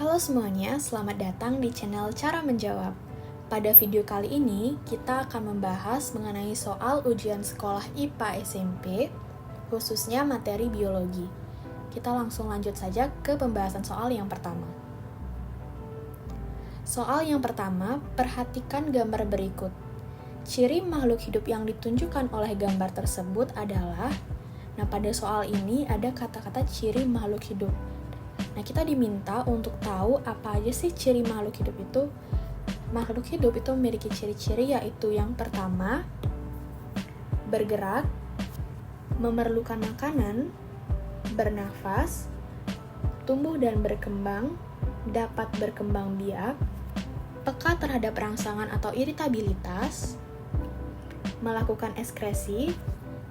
Halo semuanya, selamat datang di channel Cara Menjawab. Pada video kali ini, kita akan membahas mengenai soal ujian sekolah IPA SMP, khususnya materi biologi. Kita langsung lanjut saja ke pembahasan soal yang pertama. Soal yang pertama, perhatikan gambar berikut. Ciri makhluk hidup yang ditunjukkan oleh gambar tersebut adalah, pada soal ini ada kata-kata ciri makhluk hidup. Kita diminta untuk tahu apa aja sih ciri makhluk hidup itu. Makhluk hidup itu memiliki ciri-ciri yaitu yang pertama, bergerak, memerlukan makanan, bernafas, tumbuh dan berkembang, dapat berkembang biak, peka terhadap rangsangan atau iritabilitas, melakukan ekskresi,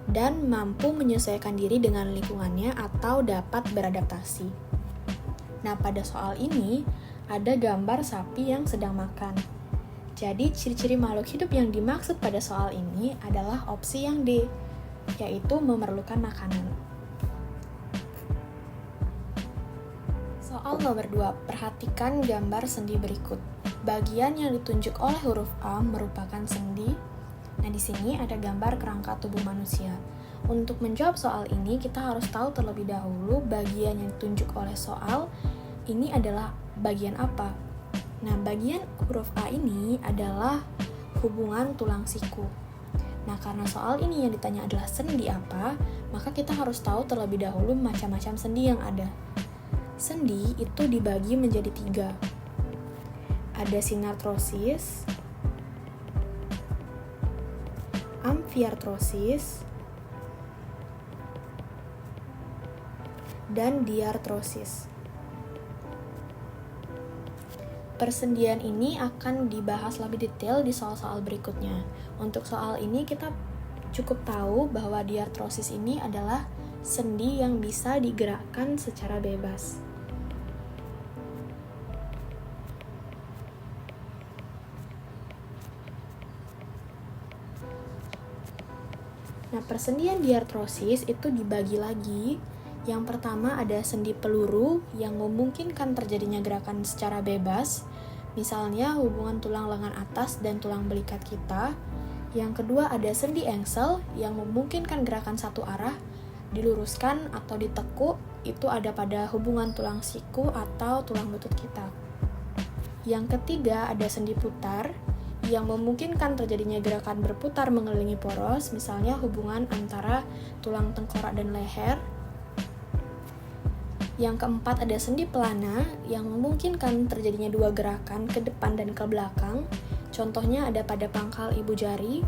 dan mampu menyesuaikan diri dengan lingkungannya atau dapat beradaptasi. Pada soal ini, ada gambar sapi yang sedang makan. Jadi, ciri-ciri makhluk hidup yang dimaksud pada soal ini adalah opsi yang D, yaitu memerlukan makanan. Soal nomor 2, perhatikan gambar sendi berikut. Bagian yang ditunjuk oleh huruf A merupakan sendi. Di sini ada gambar kerangka tubuh manusia. Untuk menjawab soal ini, kita harus tahu terlebih dahulu bagian yang ditunjuk oleh soal ini adalah bagian apa. Bagian huruf A ini adalah hubungan tulang siku. Karena soal ini yang ditanya adalah sendi apa, maka kita harus tahu terlebih dahulu macam-macam sendi yang ada. Sendi itu dibagi menjadi 3. Ada sinartrosis, amfiartrosis, dan diartrosis. Persendian ini akan dibahas lebih detail di soal-soal berikutnya. Untuk soal ini kita cukup tahu bahwa diartrosis ini adalah sendi yang bisa digerakkan secara bebas. Persendian diartrosis itu dibagi lagi. Yang pertama ada sendi peluru yang memungkinkan terjadinya gerakan secara bebas, misalnya hubungan tulang lengan atas dan tulang belikat kita. Yang kedua ada sendi engsel yang memungkinkan gerakan satu arah, diluruskan atau ditekuk, itu ada pada hubungan tulang siku atau tulang lutut kita. Yang ketiga ada sendi putar yang memungkinkan terjadinya gerakan berputar mengelilingi poros, misalnya hubungan antara tulang tengkorak dan leher. Yang keempat ada sendi pelana yang memungkinkan terjadinya 2 gerakan ke depan dan ke belakang. Contohnya ada pada pangkal ibu jari.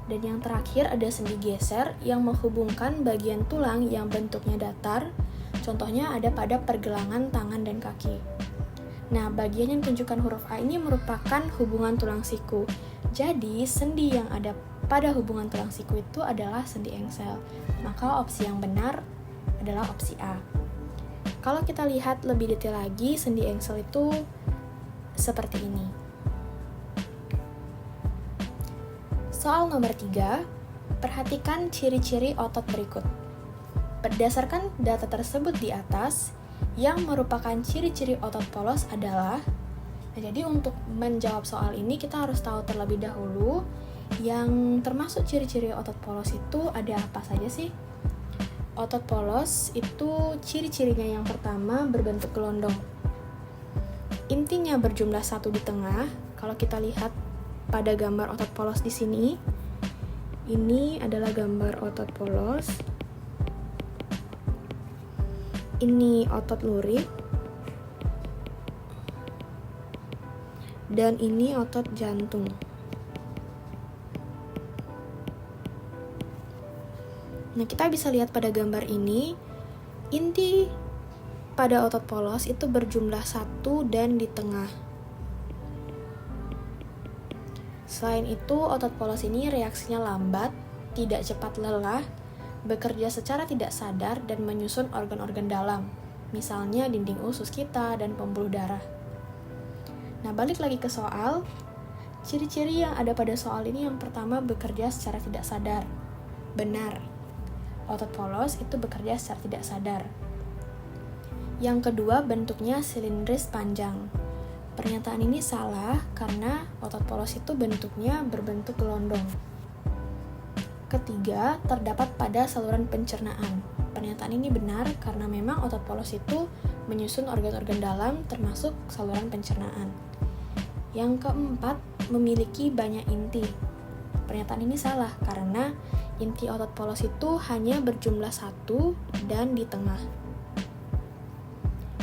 Dan yang terakhir ada sendi geser yang menghubungkan bagian tulang yang bentuknya datar. Contohnya ada pada pergelangan tangan dan kaki. Bagian yang ditunjukkan huruf A ini merupakan hubungan tulang siku. Jadi, sendi yang ada pada hubungan tulang siku itu adalah sendi engsel. Maka opsi yang benar adalah opsi A. Kalau kita lihat lebih detail lagi, sendi engsel itu seperti ini. Soal nomor 3, perhatikan ciri-ciri otot berikut. Berdasarkan data tersebut di atas, yang merupakan ciri-ciri otot polos adalah, jadi untuk menjawab soal ini kita harus tahu terlebih dahulu yang termasuk ciri-ciri otot polos itu ada apa saja sih? Otot polos itu ciri-cirinya yang pertama berbentuk gelondong. Intinya berjumlah 1 di tengah. Kalau kita lihat pada gambar otot polos di sini, ini adalah gambar otot polos. Ini otot lurik. Dan ini otot jantung. Kita bisa lihat pada gambar ini, inti pada otot polos itu berjumlah 1 dan di tengah. Selain itu, otot polos ini reaksinya lambat, tidak cepat lelah, bekerja secara tidak sadar dan menyusun organ-organ dalam, misalnya dinding usus kita dan pembuluh darah. Balik lagi ke soal, ciri-ciri yang ada pada soal ini yang pertama bekerja secara tidak sadar. Benar. Otot polos itu bekerja secara tidak sadar. Yang kedua, bentuknya silindris panjang. Pernyataan ini salah karena otot polos itu bentuknya berbentuk gelondong. Ketiga, terdapat pada saluran pencernaan. Pernyataan ini benar karena memang otot polos itu menyusun organ-organ dalam termasuk saluran pencernaan. Yang keempat, memiliki banyak inti. Pernyataan ini salah karena inti otot polos itu hanya berjumlah 1 dan di tengah.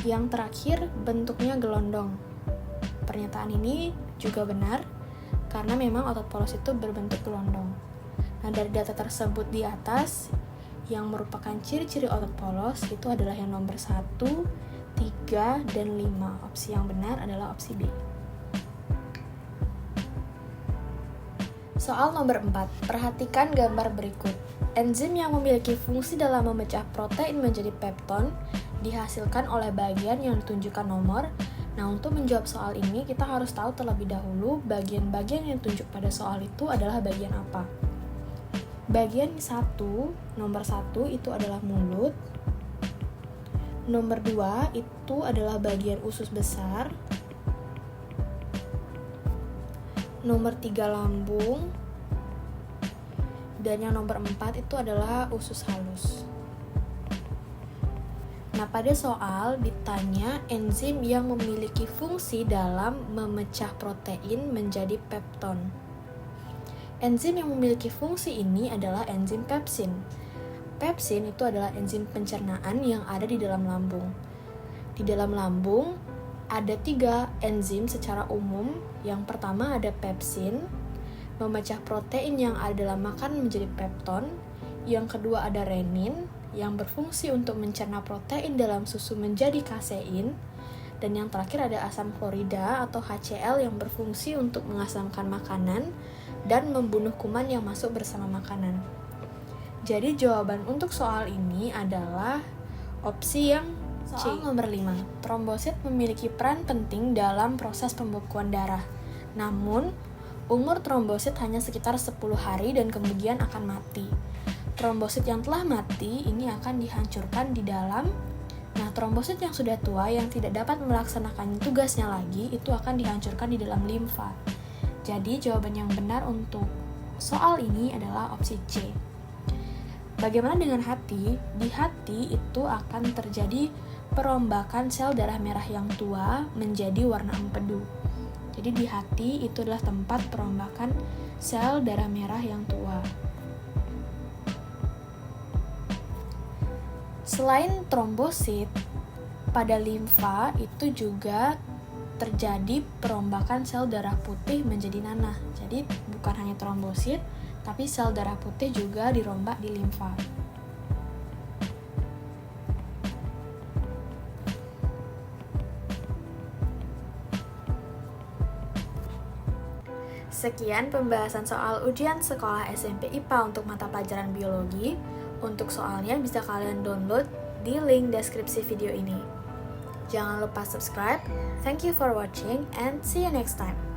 Yang terakhir, bentuknya gelondong. Pernyataan ini juga benar karena memang otot polos itu berbentuk gelondong. Nah, dari data tersebut di atas, yang merupakan ciri-ciri otot polos itu adalah yang nomor 1, 3, dan 5. Opsi yang benar adalah opsi B. Soal nomor 4, perhatikan gambar berikut. Enzim yang memiliki fungsi dalam memecah protein menjadi pepton dihasilkan oleh bagian yang ditunjukkan nomor. Nah, untuk menjawab soal ini, kita harus tahu terlebih dahulu bagian-bagian yang ditunjuk pada soal itu adalah bagian apa. Bagian 1, nomor 1 itu adalah mulut. Nomor 2 itu adalah bagian usus besar. Nomor 3 lambung. Dan yang nomor 4 itu adalah usus halus. Nah, pada soal ditanya enzim yang memiliki fungsi dalam memecah protein menjadi pepton. Enzim yang memiliki fungsi ini adalah enzim pepsin. Pepsin itu adalah enzim pencernaan yang ada di dalam lambung. Di dalam lambung ada 3 enzim secara umum. Yang pertama ada pepsin, memecah protein yang ada dalam makanan menjadi pepton. Yang kedua ada renin, yang berfungsi untuk mencerna protein dalam susu menjadi kasein. Dan yang terakhir ada asam klorida atau HCl yang berfungsi untuk mengasamkan makanan dan membunuh kuman yang masuk bersama makanan. Jadi jawaban untuk soal ini adalah opsi yang C. Soal nomor 5. Trombosit memiliki peran penting dalam proses pembekuan darah. Namun, umur trombosit hanya sekitar 10 hari dan kemudian akan mati. Trombosit yang telah mati ini akan dihancurkan di dalam. Nah, trombosit yang sudah tua yang tidak dapat melaksanakan tugasnya lagi itu akan dihancurkan di dalam limfa. Jadi, jawaban yang benar untuk soal ini adalah opsi C. Bagaimana dengan hati? Di hati itu akan terjadi perombakan sel darah merah yang tua menjadi warna empedu. Jadi di hati itu adalah tempat perombakan sel darah merah yang tua. Selain trombosit, pada limfa itu juga terjadi perombakan sel darah putih menjadi nanah. Jadi bukan hanya trombosit, tapi sel darah putih juga dirombak di limfa. Sekian pembahasan soal ujian sekolah SMP IPA untuk mata pelajaran biologi. Untuk soalnya bisa kalian download di link deskripsi video ini. Jangan lupa subscribe. Thank you for watching and see you next time.